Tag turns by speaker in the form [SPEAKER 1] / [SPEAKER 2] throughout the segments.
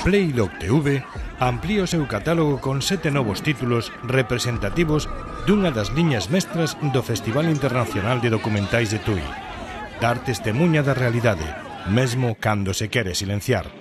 [SPEAKER 1] Playdoc TV amplía o seu catálogo con 7 novos títulos representativos dunha das liñas mestras do Festival Internacional de Documentais de Tui. Dar testemunha da realidade, mesmo cando se quere silenciar.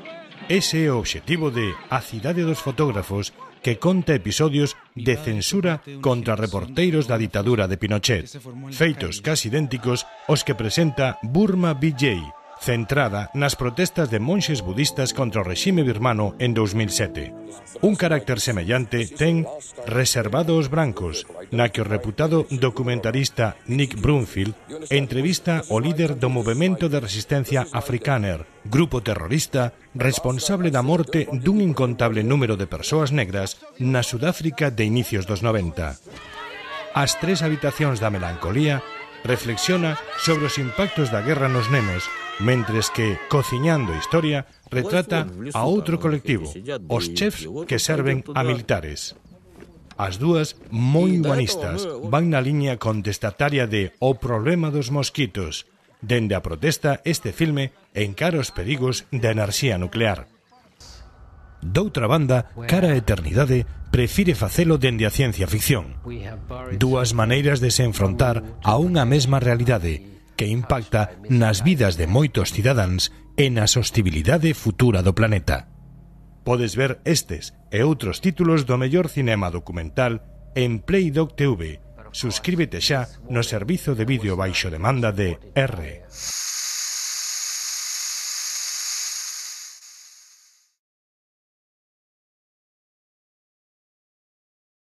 [SPEAKER 1] Ese é o obxectivo de A Cidade dos Fotógrafos, que conta episodios de censura contra reporteiros da ditadura de Pinochet, feitos casi idénticos aos que presenta Burma BJ, centrada nas protestas de monxes budistas contra o regime birmano en 2007. Un carácter semellante ten Reservado aos Brancos, na que o reputado documentarista Nick Broomfield entrevista o líder do movemento de resistencia Afrikaner, grupo terrorista responsable da morte dun incontable número de persoas negras na Sudáfrica de inicios dos 90. As 3 habitacións da melancolía reflexiona sobre os impactos da guerra nos nenos, mentres que Cociñando Historia retrata a outro colectivo, os chefs que serven a militares. As dúas, moi humanistas, van na liña contestataria de O problema dos mosquitos. Dende a protesta, este filme encara os perigos da enerxía nuclear. Doutra banda, Cara a Eternidade prefire facelo dende a ciencia ficción. Dúas maneiras de se enfrontar a unha mesma realidade que impacta nas vidas de moitos cidadáns e na sostibilidade futura do planeta. Podes ver estes e outros títulos do mellor cinema documental en Playdoc TV. Suscríbete xa no servizo de vídeo baixo demanda de R.